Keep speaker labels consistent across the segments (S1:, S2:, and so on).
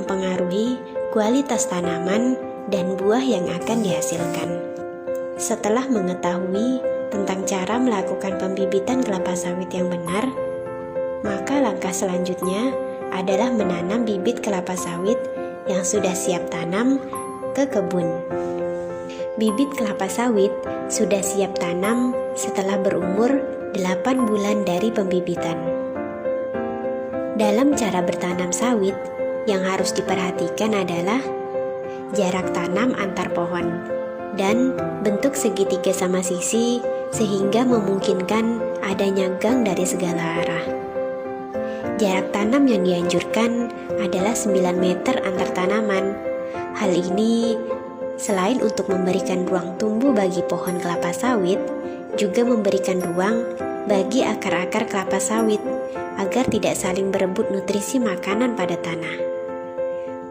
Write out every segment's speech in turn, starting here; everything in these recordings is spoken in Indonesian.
S1: mempengaruhi kualitas tanaman dan buah yang akan dihasilkan. Setelah mengetahui tentang cara melakukan pembibitan kelapa sawit yang benar, maka langkah selanjutnya adalah menanam bibit kelapa sawit yang sudah siap tanam ke kebun. Bibit kelapa sawit sudah siap tanam setelah berumur 8 bulan dari pembibitan. Dalam cara bertanam sawit, yang harus diperhatikan adalah jarak tanam antar pohon dan bentuk segitiga sama sisi sehingga memungkinkan adanya gang dari segala arah. Jarak tanam yang dianjurkan adalah 9 meter antar tanaman. Hal ini selain untuk memberikan ruang tumbuh bagi pohon kelapa sawit, juga memberikan ruang bagi akar-akar kelapa sawit agar tidak saling berebut nutrisi makanan pada tanah.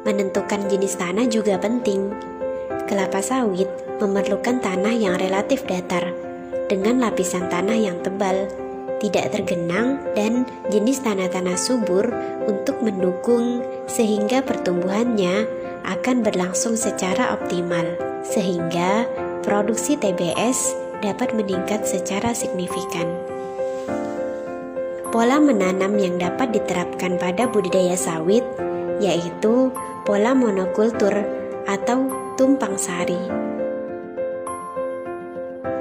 S1: Menentukan jenis tanah juga penting. Kelapa sawit memerlukan tanah yang relatif datar dengan lapisan tanah yang tebal, tidak tergenang, dan jenis tanah-tanah subur untuk mendukung sehingga pertumbuhannya akan berlangsung secara optimal, sehingga produksi TBS dapat meningkat secara signifikan. Pola menanam yang dapat diterapkan pada budidaya sawit yaitu pola monokultur atau tumpang sari.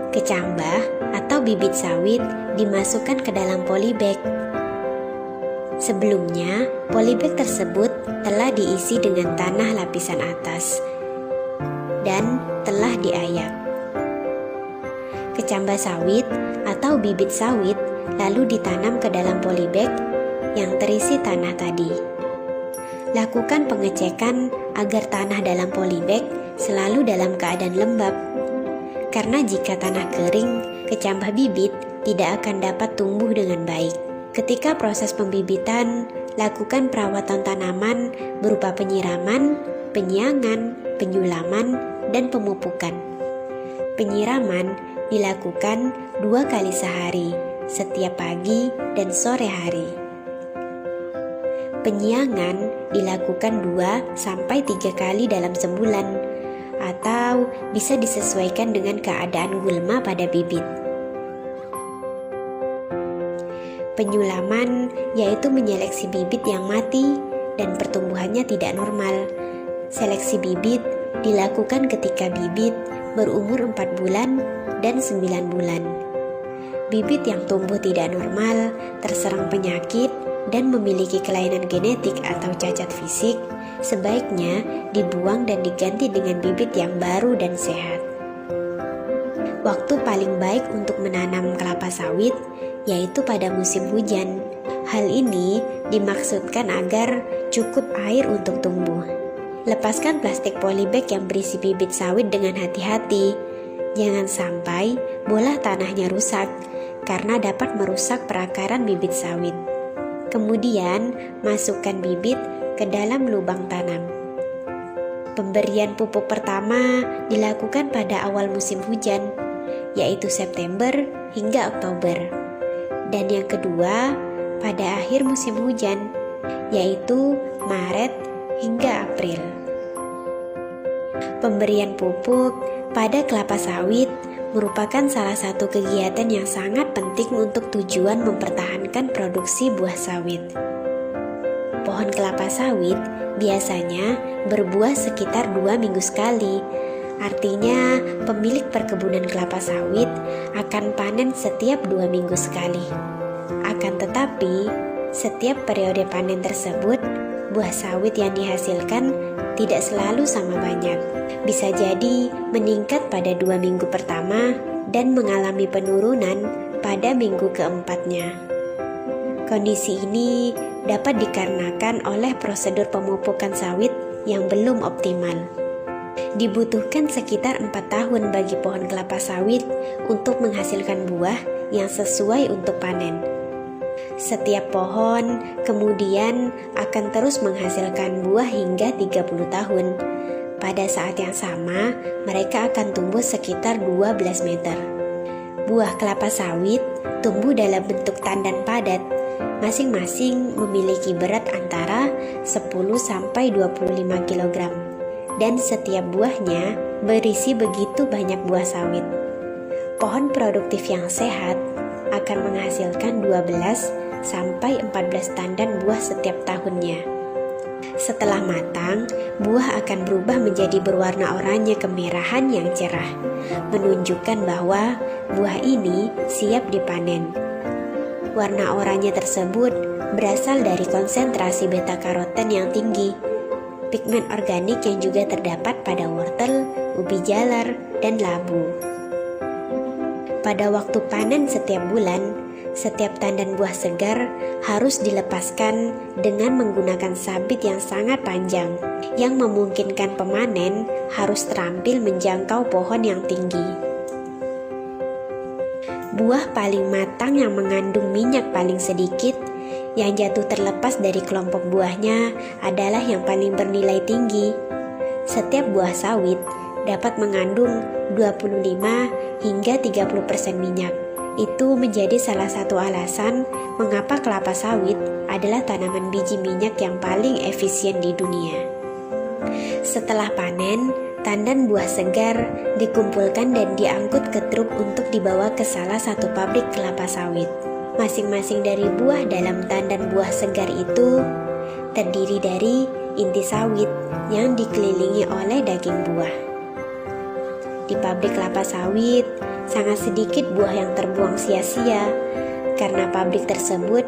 S1: Kecambah atau bibit sawit dimasukkan ke dalam polybag. Sebelumnya, polybag tersebut telah diisi dengan tanah lapisan atas dan telah diayak. Kecambah sawit atau bibit sawit lalu ditanam ke dalam polybag yang terisi tanah tadi. Lakukan pengecekan agar tanah dalam polybag selalu dalam keadaan lembab. Karena jika tanah kering, kecambah bibit tidak akan dapat tumbuh dengan baik. Ketika proses pembibitan, lakukan perawatan tanaman berupa penyiraman, penyiangan, penyulaman, dan pemupukan. Penyiraman dilakukan 2 kali sehari, setiap pagi dan sore hari. Penyiangan dilakukan 2-3 kali dalam sebulan, atau bisa disesuaikan dengan keadaan gulma pada bibit. Penyulaman yaitu menyeleksi bibit yang mati dan pertumbuhannya tidak normal. Seleksi bibit dilakukan ketika bibit berumur 4 bulan dan 9 bulan. Bibit yang tumbuh tidak normal, terserang penyakit, dan memiliki kelainan genetik atau cacat fisik, sebaiknya dibuang dan diganti dengan bibit yang baru dan sehat. Waktu paling baik untuk menanam kelapa sawit yaitu pada musim hujan. Hal ini dimaksudkan agar cukup air untuk tumbuh. Lepaskan plastik polybag yang berisi bibit sawit dengan hati-hati. Jangan sampai bola tanahnya rusak karena dapat merusak perakaran bibit sawit. Kemudian, masukkan bibit ke dalam lubang tanam. Pemberian pupuk pertama dilakukan pada awal musim hujan, yaitu September hingga Oktober. Dan yang kedua, pada akhir musim hujan, yaitu Maret hingga April. Pemberian pupuk pada kelapa sawit merupakan salah satu kegiatan yang sangat penting untuk tujuan mempertahankan produksi buah sawit. Pohon kelapa sawit biasanya berbuah sekitar 2 minggu sekali. Artinya, pemilik perkebunan kelapa sawit akan panen setiap 2 minggu sekali. Akan tetapi, setiap periode panen tersebut, buah sawit yang dihasilkan tidak selalu sama banyak. Bisa jadi meningkat pada 2 minggu pertama dan mengalami penurunan pada minggu keempatnya. Kondisi ini dapat dikarenakan oleh prosedur pemupukan sawit yang belum optimal. Dibutuhkan sekitar 4 tahun bagi pohon kelapa sawit untuk menghasilkan buah yang sesuai untuk panen. Setiap pohon kemudian akan terus menghasilkan buah hingga 30 tahun. Pada saat yang sama, mereka akan tumbuh sekitar 12 meter. Buah kelapa sawit tumbuh dalam bentuk tandan padat, masing-masing memiliki berat antara 10-25 kg dan setiap buahnya berisi begitu banyak buah sawit. Pohon produktif yang sehat akan menghasilkan 12-14 tandan buah setiap tahunnya. Setelah matang, buah akan berubah menjadi berwarna oranye kemerahan yang cerah, menunjukkan bahwa buah ini siap dipanen. Warna oranye tersebut berasal dari konsentrasi beta-karoten yang tinggi, pigmen organik yang juga terdapat pada wortel, ubi jalar, dan labu. Pada waktu panen setiap bulan, setiap tandan buah segar harus dilepaskan dengan menggunakan sabit yang sangat panjang, yang memungkinkan pemanen harus terampil menjangkau pohon yang tinggi. Buah paling matang yang mengandung minyak paling sedikit, yang jatuh terlepas dari kelompok buahnya adalah yang paling bernilai tinggi. Setiap buah sawit dapat mengandung 25 hingga 30% minyak. Itu menjadi salah satu alasan mengapa kelapa sawit adalah tanaman biji minyak yang paling efisien di dunia. Setelah panen, tandan buah segar dikumpulkan dan diangkut ke truk untuk dibawa ke salah satu pabrik kelapa sawit. Masing-masing dari buah dalam tandan buah segar itu terdiri dari inti sawit yang dikelilingi oleh daging buah. Di pabrik kelapa sawit, sangat sedikit buah yang terbuang sia-sia karena pabrik tersebut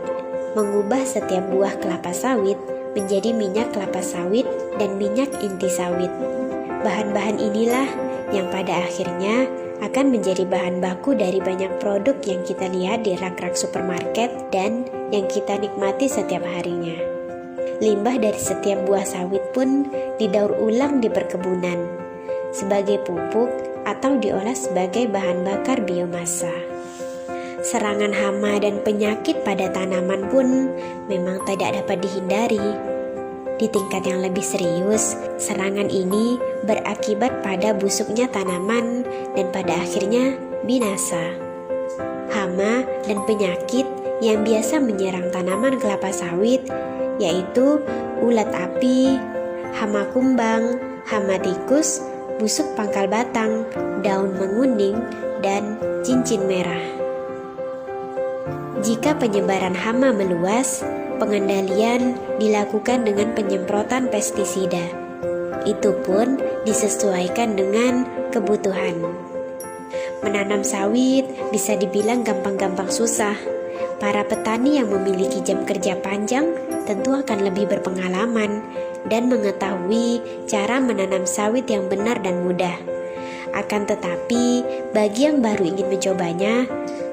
S1: mengubah setiap buah kelapa sawit menjadi minyak kelapa sawit dan minyak inti sawit. Bahan-bahan inilah yang pada akhirnya akan menjadi bahan baku dari banyak produk yang kita lihat di rak-rak supermarket dan yang kita nikmati setiap harinya. Limbah dari setiap buah sawit pun didaur ulang di perkebunan sebagai pupuk atau diolah sebagai bahan bakar biomasa. Serangan hama dan penyakit pada tanaman pun memang tidak dapat dihindari. Di tingkat yang lebih serius, serangan ini berakibat pada busuknya tanaman dan pada akhirnya binasa. Hama dan penyakit yang biasa menyerang tanaman kelapa sawit yaitu ulat api, hama kumbang, hama tikus, busuk pangkal batang, daun menguning, dan cincin merah. Jika penyebaran hama meluas, pengendalian dilakukan dengan penyemprotan pestisida. Itu pun disesuaikan dengan kebutuhan. Menanam sawit bisa dibilang gampang-gampang susah. Para petani yang memiliki jam kerja panjang tentu akan lebih berpengalaman dan mengetahui cara menanam sawit yang benar dan mudah. Akan tetapi, bagi yang baru ingin mencobanya,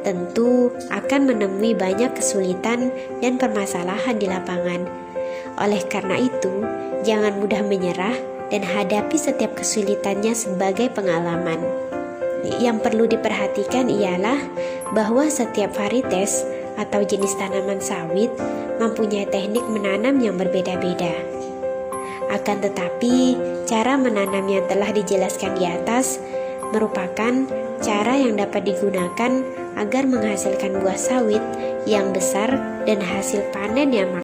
S1: tentu akan menemui banyak kesulitan dan permasalahan di lapangan. Oleh karena itu, jangan mudah menyerah dan hadapi setiap kesulitannya sebagai pengalaman. Yang perlu diperhatikan ialah bahwa setiap varietas atau jenis tanaman sawit mempunyai teknik menanam yang berbeda-beda. Akan tetapi, cara menanam yang telah dijelaskan di atas merupakan cara yang dapat digunakan agar menghasilkan buah sawit yang besar dan hasil panen yang maksimal.